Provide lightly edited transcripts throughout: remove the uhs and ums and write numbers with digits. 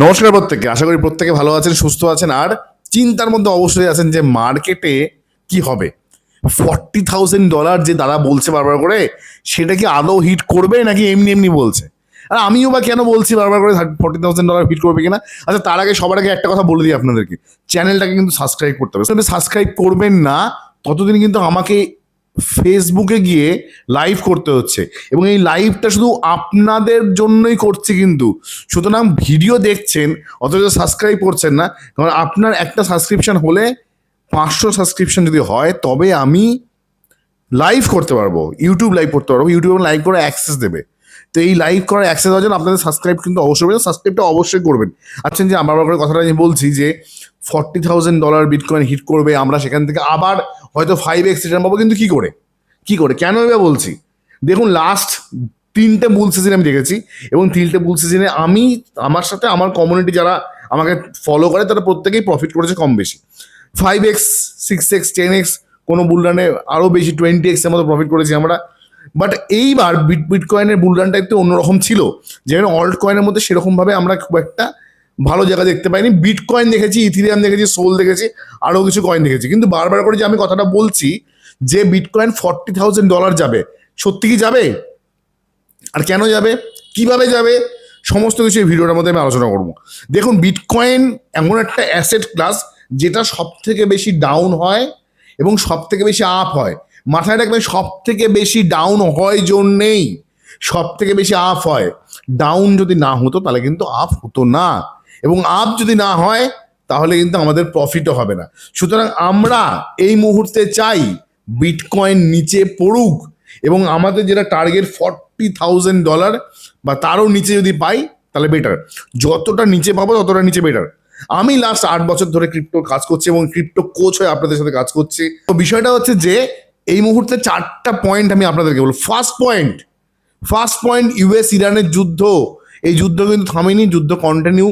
নমস্কার প্রত্যেককে, আশা করি প্রত্যেকে ভালো আছেন, সুস্থ আছেন আর চিন্তার মধ্যে অবশ্যই আছেন যে মার্কেটে কি হবে। $40,000 যে দাদা বলছে বারবার করে, সেটা কি আদৌ হিট করবে নাকি এমনি এমনি বলছে? আর আমিও বা কেন বলছি বারবার করে $40,000 হিট করবে কিনা। আচ্ছা, তার আগে সবার আগে একটা কথা বলে দিই আপনাদেরকে, চ্যানেলটাকে কিন্তু সাবস্ক্রাইব করতে হবে। সাবস্ক্রাইব করবেন না ততদিন কিন্তু আমাকে ফেসবুকে গিয়ে লাইভ করতে হচ্ছে, এবং এই লাইভটা শুধু আপনাদের জন্যই করছি কিন্তু। সুতরাং ভিডিও দেখছেন অথচ সাবস্ক্রাইব করছেন না, কারণ আপনার একটা সাবস্ক্রিপশন হলে 500 সাবস্ক্রিপশন যদি হয় তবে আমি লাইভ করতে পারবো, ইউটিউব লাইভ করতে পারবো, ইউটিউবে লাইভ করে অ্যাক্সেস দেবে। তো এই লাইভ করার অ্যাক্সেস হওয়ার জন্য আপনাদের সাবস্ক্রাইব কিন্তু অবশ্যই করবেন, সাবস্ক্রাইবটা অবশ্যই করবেন। আচ্ছা, যে আমার করে কথাটা আমি বলছি যে $40,000 বিটকয়েন হিট করবে, আমরা সেখান থেকে আবার হয়তো 5x রিটার্ন পাবো, কিন্তু কি করে কেন এবার বলছি? দেখুন, লাস্ট 3টে বুল সিজন আমি দেখেছি, এবং 3টে বুল সিজনে আমি, আমার সাথে আমার কমিউনিটি যারা আমাকে ফলো করে তারা প্রত্যেকেই প্রফিট করেছে কম বেশি। 5x, 6x, 10x, কোনো বুলরানে আরও বেশি 20x এর মতো প্রফিট করেছি আমরা। বাট এইবার বিটকয়েনের বুলরানটা একটু অন্যরকম ছিল, যেখানে অল্ট কয়েনের মধ্যে সেরকমভাবে আমরা খুব একটা ভালো জায়গা দেখতে পাইনি। বিটকয়েন দেখেছি, ইথিরিয়াম দেখেছি, সোল দেখেছি, আরও কিছু কয়েন দেখেছি, কিন্তু বারবার করে যে আমি কথাটা বলছি যে বিটকয়েন $40,000 যাবে, সত্যি কি যাবে? আর কেন যাবে, কিভাবে যাবে, সমস্ত কিছু এই ভিডিওটার মধ্যে আমি আলোচনা করব। দেখুন, বিটকয়েন এমন একটা অ্যাসেট ক্লাস যেটা সব থেকে বেশি ডাউন হয় এবং সব থেকে বেশি আপ হয়। মাথায় রাখবেন, সব থেকে বেশি ডাউন হয় জন্যেই সব থেকে বেশি আপ হয়। ডাউন যদি না হতো তাহলে কিন্তু আপ হতো না, এবং আপ যদি না হয় তাহলে কিন্তু আমাদের প্রফিটও হবে না। সুতরাং আমরা এই মুহূর্তে চাই বিটকয়েন নিচে পড়ুক, এবং আমাদের যেটা টার্গেট $40,000 বা তারও নিচে যদি পাই তাহলে বেটার। যতটা নিচে পাবো ততটা নিচে বেটার। আমি লাস্ট 8 বছর ধরে ক্রিপ্টো কাজ করছি এবং ক্রিপ্টো কোচ হয়ে আপনাদের সাথে কাজ করছি। তো বিষয়টা হচ্ছে যে এই মুহূর্তে 4টা পয়েন্ট আমি আপনাদেরকে বলবো। ফার্স্ট পয়েন্ট, ইউএস ইরানের যুদ্ধ। এই যুদ্ধ কিন্তু থামেনি, যুদ্ধ কন্টিনিউ।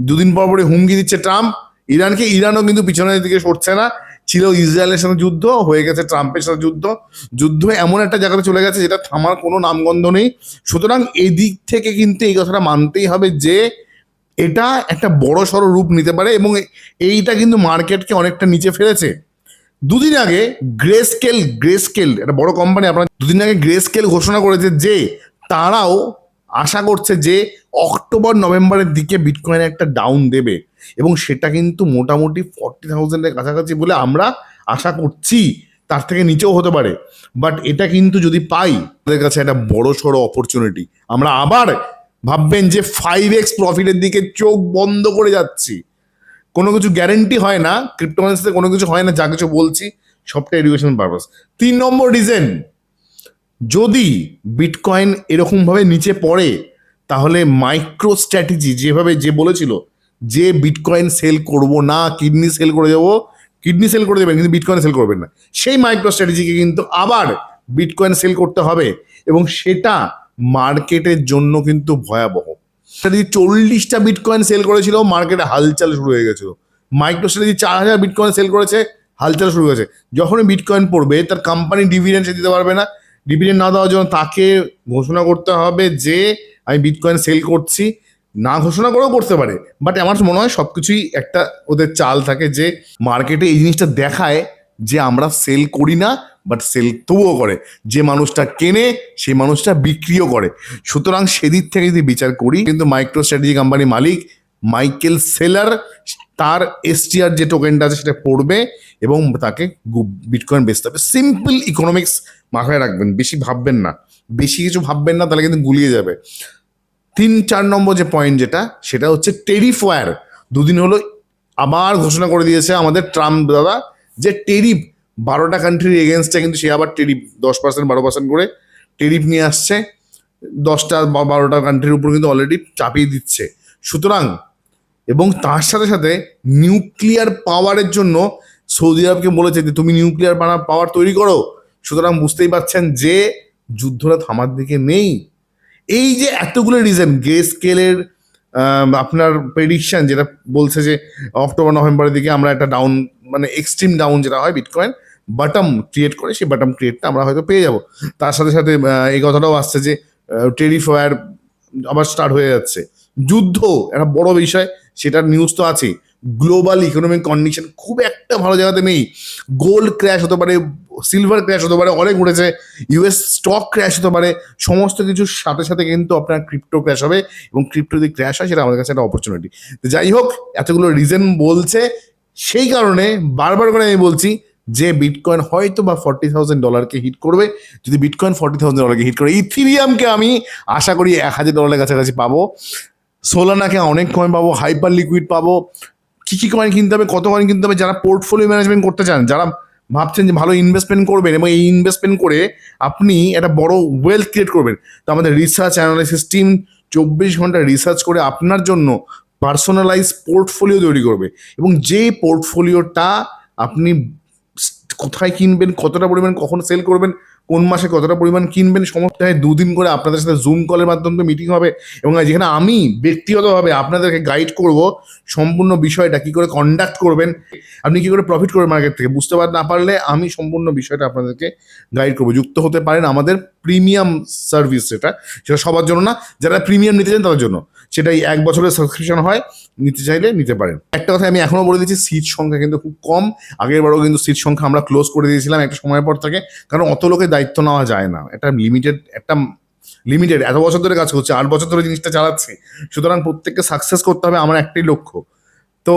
দুদিন পর পরে হুমকি দিচ্ছে ট্রাম্প ইরানকে, ইরানও কিন্তু পিছনের দিকে সরছে না। ছিল ইসরায়েলের সাথে যুদ্ধ, হয়ে গেছে ট্রাম্পের সাথে যুদ্ধ এমন একটা জায়গাতে চলে গেছে যেটা থামার কোনো নামগন্ধ নেই। সুতরাং এদিক থেকে কিন্তু এই কথাটা মানতেই হবে যে এটা একটা বড় সড়ো রূপ নিতে পারে, এবং এইটা কিন্তু মার্কেটকে অনেকটা নিচে ফেলেছে। দুদিন আগে গ্রে স্কেল একটা বড় কোম্পানি, আপনার দুদিন আগে গ্রে স্কেল ঘোষণা করেছে যে তারাও আশা করছে যে অক্টোবর নভেম্বরের দিকে বিটকয়েনে একটা ডাউন দেবে, এবং সেটা কিন্তু মোটামুটি 40,000-এর কাছাকাছি বলে আমরা আশা করছি। তার থেকে নিচেও হতে পারে, বাট এটা কিন্তু যদি পাই আমাদের কাছে একটা বড় সড়ো অপরচুনিটি। আমরা আবার ভাববেন যে 5x প্রফিটের দিকে চোখ বন্ধ করে যাচ্ছি। কোনো কিছু গ্যারেন্টি হয় না, ক্রিপ্টোকারেন্সিতে কোনো কিছু হয় না, যা কিছু বলছি সবটা এডুকেশন পারপাস। 3 নম্বর রিজন, যদি বিটকয়েন এরকমভাবে নিচে পড়ে তাহলে মাইক্রো স্ট্র্যাটেজি যেভাবে যে বলেছিল যে বিটকয়েন সেল করব না, কিডনি সেল করে যাবো, কিডনি সেল করে দেবেন কিন্তু বিটকয়েন সেল করবেন না, সেই মাইক্রো স্ট্র্যাটেজিকে কিন্তু আবার বিটকয়েন সেল করতে হবে, এবং সেটা মার্কেটের জন্য কিন্তু ভয়াবহ। যদি 40টা বিটকয়েন সেল করেছিল, মার্কেটে হালচাল শুরু হয়ে গেছিল। মাইক্রো স্ট্র্যাটেজি 4,000 বিটকয়েন সেল করেছে, হালচাল শুরু হয়েছে। যখনই বিটকয়েন পড়বে তার কোম্পানি ডিভিডেন্ড দিতে পারবে না, ডিভিডেন্ড না দেওয়ার জন্য তাকে ঘোষণা করতে হবে যে আমি বিটকয়েন সেল করছি। না ঘোষণা করেও করতে পারে, বাট আমার মনে হয় সবকিছুই একটা ওদের চাল থাকে যে মার্কেটে এই জিনিসটা দেখায় যে আমরা সেল করি না, বাট সেল তবুও করে। যে মানুষটা কেনে সেই মানুষটা বিক্রিও করে। সুতরাং সেদিক থেকে যদি বিচার করি, কিন্তু মাইক্রো স্ট্র্যাটেজি কোম্পানির মালিক মাইকেল সেলার তার এসটিআর যে টোকেনটা আছে সেটা পড়বে এবং তাকে বিটকয়েন বেচতে হবে। সিম্পল ইকোনমিক্স মাথায় রাখবেন, বেশি ভাববেন না, বেশি কিছু ভাববেন না, তাহলে কিন্তু গুলিয়ে যাবে। 3-4 নম্বর যে পয়েন্ট যেটা, সেটা হচ্ছে টেরিফ ওয়্যার। দুদিন হলো আবার ঘোষণা করে দিয়েছে আমাদের ট্রাম্প দাদা যে টেরিফ 12টা কান্ট্রির এগেনস্টে কিন্তু সে আবার টেরিফ 10%, 12% করে টেরিফ নিয়ে আসছে। 10টা বা 12টা কান্ট্রির উপর কিন্তু অলরেডি চাপিয়ে দিচ্ছে। সুতরাং, এবং তার সাথে সাথে নিউক্লিয়ার পাওয়ারের জন্য সৌদি আরবকে বলেছে যে তুমি নিউক্লিয়ার পাওয়ার তৈরি করো। সুতরাং বুঝতেই পারছেন যে যুদ্ধটা থামার দিকে নেই। এই যে এতগুলো রিজন, গ্রে স্কেলের আপনার প্রেডিকশন যেটা বলছে যে অক্টোবর নভেম্বরের দিকে আমরা একটা ডাউন, মানে এক্সট্রিম ডাউন যেটা হয়, বিটকয়েন বাটম ক্রিয়েট করে, সেই বাটম ক্রিয়েটটা আমরা হয়তো পেয়ে যাব। তার সাথে সাথে এই কথাটাও আসছে যে টেরিফ ওয়্যার আবার স্টার্ট হয়ে যাচ্ছে। যুদ্ধ একটা বড় বিষয়, সেটার নিউজ তো আছে। গ্লোবাল ইকোনমিক কন্ডিশন খুব একটা ভালো জায়গাতে নেই। গোল্ড ক্র্যাশ হতে পারে, সিলভার ক্র্যাশ হতে পারে, অনেক উঠেছে, ইউএস স্টক ক্র্যাশ হতে পারে, সমস্ত কিছুর সাথে সাথে কিন্তু আপনার ক্রিপ্টো ক্র্যাশ হবে, এবং ক্রিপ্টো যদি ক্র্যাশ হয় সেটা আমাদের কাছে একটা অপরচুনিটি। তো যাই হোক, এতগুলো রিজন বলছে, সেই কারণে বারবার করে আমি বলছি যে বিটকয়েন হয়তো বা $40,000 হিট করবে। যদি বিটকয়েন $40,000 হিট করে, ইথিরিয়ামকে আমি আশা করি $1,000 কাছাকাছি পাবো, সোলানাকে অনেক কয়েন পাবো, হাইপার লিকুইড পাবো। কি কয়েন কিনতে হবে, কত কয়েন কিনতে হবে, যারা পোর্টফোলিও ম্যানেজমেন্ট করতে চান, যারা ভাবছেন যে ভালো ইনভেস্টমেন্ট করবেন এবং এই ইনভেস্টমেন্ট করে আপনি একটা বড় ওয়েলথ ক্রিয়েট করবেন, তো আমাদের রিসার্চ অ্যানালাইসিস টিম 24 ঘন্টা রিসার্চ করে আপনার জন্য পার্সোনালাইজ পোর্টফোলিও তৈরি করবে। এবং যে পোর্টফোলিওটা আপনি কোথায় কিনবেন, কতটা পরিমাণ কখন সেল করবেন, কোন মাসে কতটা পরিমাণ কিনবেন, সমস্ত 2 দিন করে আপনাদের সাথে জুম কলের মাধ্যমে মিটিং হবে, এবং যেখানে আমি ব্যক্তিগতভাবে আপনাদেরকে গাইড করব সম্পূর্ণ বিষয়টা কী করে কন্ডাক্ট করবেন, আপনি কী করে প্রফিট করবেন মার্কেট থেকে। বুঝতে না পারলে আমি সম্পূর্ণ বিষয়টা আপনাদেরকে গাইড করবো। যুক্ত হতে পারেন আমাদের প্রিমিয়াম সার্ভিস, সেটা সবার জন্য না, যারা প্রিমিয়াম নিতে চান তাদের জন্য। সেটাই 1 বছরের সাবস্ক্রিপশন হয়, নিতে চাইলে নিতে পারেন। একটা কথা আমি এখনও বলে দিচ্ছি, সিট সংখ্যা কিন্তু খুব কম। আগের বারও কিন্তু সিট সংখ্যা আমরা ক্লোজ করে দিয়েছিলাম একটা সময়ের পর থেকে, কারণ অত লোকের দায়িত্ব নেওয়া যায় না। একটা লিমিটেড এত বছর ধরে কাজ করছে, 8 বছর ধরে জিনিসটা চালাচ্ছি, সুতরাং প্রত্যেককে সাকসেস করতে হবে, আমার একটাই লক্ষ্য। তো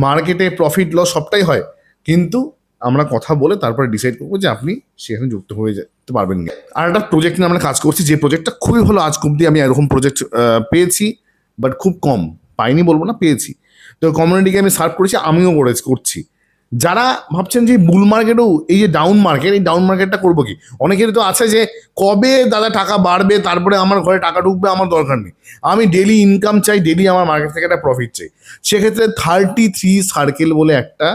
মার্কেটে প্রফিট লস সবটাই হয়, কিন্তু আমরা কথা বলে তারপরে ডিসাইড করবো যে আপনি সেখানে যুক্ত হয়ে যেতে পারবেন না। আর একটা প্রজেক্ট নিয়ে আমরা কাজ করছি, যে প্রজেক্টটা খুবই ভালো। আজ অব্দি আমি এরকম প্রজেক্ট পেয়েছি, বাট খুব কম, পাইনি বলবো না, পেয়েছি। তো কমিউনিটিকে আমি সার্ভ করেছি, আমিও করছি। যারা ভাবছেন যে বুল মার্কেটেও এই যে ডাউন মার্কেট, এই ডাউন মার্কেটটা করবো কি, অনেকেরই তো আছে যে কবে দাদা টাকা বাড়বে, তারপরে আমার ঘরে টাকা ঢুকবে, আমার দরকার নেই, আমি ডেলি ইনকাম চাই, ডেলি আমার মার্কেট থেকে একটা প্রফিট চাই। সেক্ষেত্রে 33 সার্কেল বলে একটা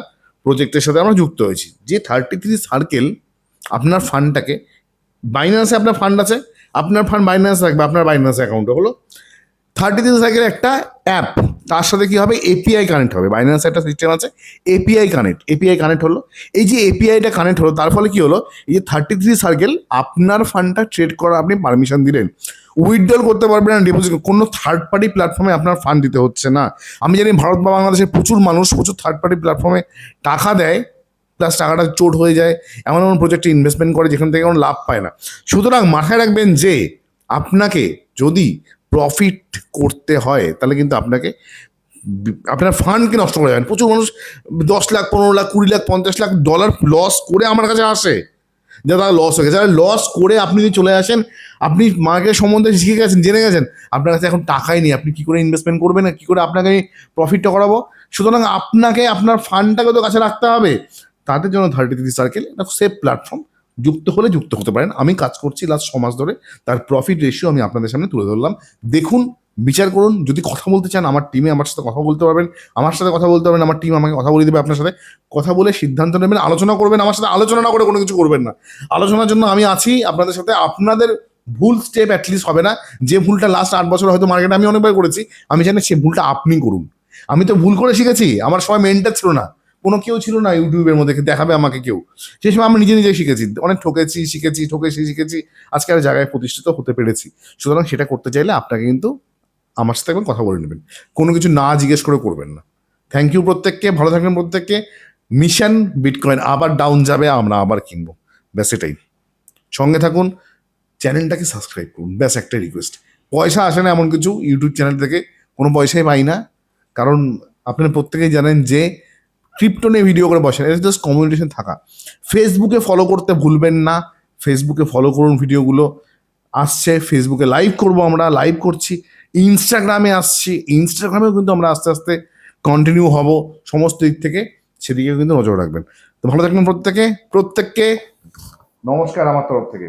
প্রজেক্টের সাথে আমরা যুক্ত হয়েছি। যে 33 সার্কেল আপনার ফান্ডটাকে, বাইন্যান্সে আপনার ফান্ড আছে, আপনার ফান্ড বাইন্যান্স রাখবে, আপনার বাইন্যান্স অ্যাকাউন্টে হলো 33 সার্কেল একটা অ্যাপ, তার সাথে কি হবে, এপিআই কানেক্ট হবে। বাইন্যান্সে একটা সিস্টেম আছে এপিআই কানেক্ট হলো। এই যে এপিআইটা কানেক্ট হলো, তার ফলে কি হলো, এই যে 33 সার্কেল আপনার ফান্ডটা ট্রেড করার আপনি পারমিশন দিলেন। উইথড্রল করতে পারবেন না, ডিপোজিট, কোনো থার্ড পার্টি প্ল্যাটফর্মে আপনার ফান্ড দিতে হচ্ছে না। আমি জানি ভারত বা বাংলাদেশের প্রচুর মানুষ প্রচুর থার্ড পার্টি প্ল্যাটফর্মে টাকা দেয়, প্লাস টাকাটা চোট হয়ে যায়, এমন এমন প্রজেক্টে ইনভেস্টমেন্ট করে যেখান থেকে কোনো লাভ পায় না। সুতরাং মাথায় রাখবেন যে আপনাকে যদি প্রফিট করতে হয়, তাহলে কিন্তু আপনাকে আপনার ফান্ডকে নষ্ট করে যাবেন। প্রচুর মানুষ 10 লাখ, 15 লাখ, 20 লাখ, $50 লাখ লস করে আমার কাছে আসে, যারা লস হয়ে গেছে। যারা লস করে আপনি যদি চলে আসেন, আপনি মার্কেট সম্বন্ধে শিখে গেছেন, জেনে গেছেন, আপনার কাছে এখন টাকাই নেই, আপনি কী করে ইনভেস্টমেন্ট করবেন, কী করে আপনাকে প্রফিটটা করাবো। সুতরাং আপনাকে আপনার ফান্ডটাকে তো কাছে রাখতে হবে। তাদের জন্য 33 সার্কেল একটা সেফ প্ল্যাটফর্ম, যুক্ত হলে যুক্ত হতে পারেন। আমি কাজ করছি লাস্ট 6 মাস ধরে, তার প্রফিট রেশিও আমি আপনাদের সামনে তুলে ধরলাম। দেখুন, বিচার করুন। যদি কথা বলতে চান, আমার টিমে আমার সাথে কথা বলতে পারবেন, আমার সাথে কথা বলতে পারবেন, আমার টিম আমাকে কথা বলে দেবে, আপনার সাথে কথা বলে সিদ্ধান্ত নেবেন, আলোচনা করবেন। আমার সাথে আলোচনা না করে কোনো কিছু করবেন না। আলোচনার জন্য আমি আছি আপনাদের সাথে। আপনাদের ভুল স্টেপ অ্যাটলিস্ট হবে না। যে ভুলটা লাস্ট 8 বছর হয়তো মার্কেটে আমি অনেকবার করেছি, আমি জানি সে ভুলটা আপনি করুন। আমি তো ভুল করে শিখেছি, আমার সময় মেন্টার ছিল না, কোনো কেউ ছিল না ইউটিউবের মধ্যে দেখাবে আমাকে কেউ। সেই সময় আমি নিজে শিখেছি, অনেক শিখেছি, আজকে আর জায়গায় প্রতিষ্ঠিত হতে পেরেছি। সুতরাং সেটা করতে চাইলে আপনাকে কিন্তু আমার সাথে একবার কথা বলে নেবেন, কোনো কিছু না জিজ্ঞেস করে করবেন না। থ্যাংক ইউ প্রত্যেককে, ভালো থাকবেন প্রত্যেককে। মিশন বিটকয়েন আবার ডাউন যাবে, আমরা আবার কিনবো, ব্যাস এটাই। সঙ্গে থাকুন, চ্যানেলটাকে সাবস্ক্রাইব করুন, ব্যাস একটাই রিকোয়েস্ট। পয়সা আসে না এমন কিছু ইউটিউব চ্যানেল থেকে, কোনো পয়সাই পাই না, কারণ আপনারা প্রত্যেকেই জানেন যে ক্রিপ্টো নিয়ে ভিডিও করে বসেন, এটা জাস্ট কমিউনিকেশন থাকা। ফেসবুকে ফলো করতে ভুলবেন না, ফেসবুকে ফলো করুন, ভিডিওগুলো আসছে, ফেসবুকে লাইভ করব, আমরা লাইভ করছি, ইনস্টাগ্রামে আসছি, ইনস্টাগ্রামেও কিন্তু আমরা আস্তে আস্তে কন্টিনিউ হব, সমস্ত দিক থেকে সেদিকেও কিন্তু নজর রাখবেন। তো ভালো থাকবেন প্রত্যেককে নমস্কার আমার তরফ থেকে।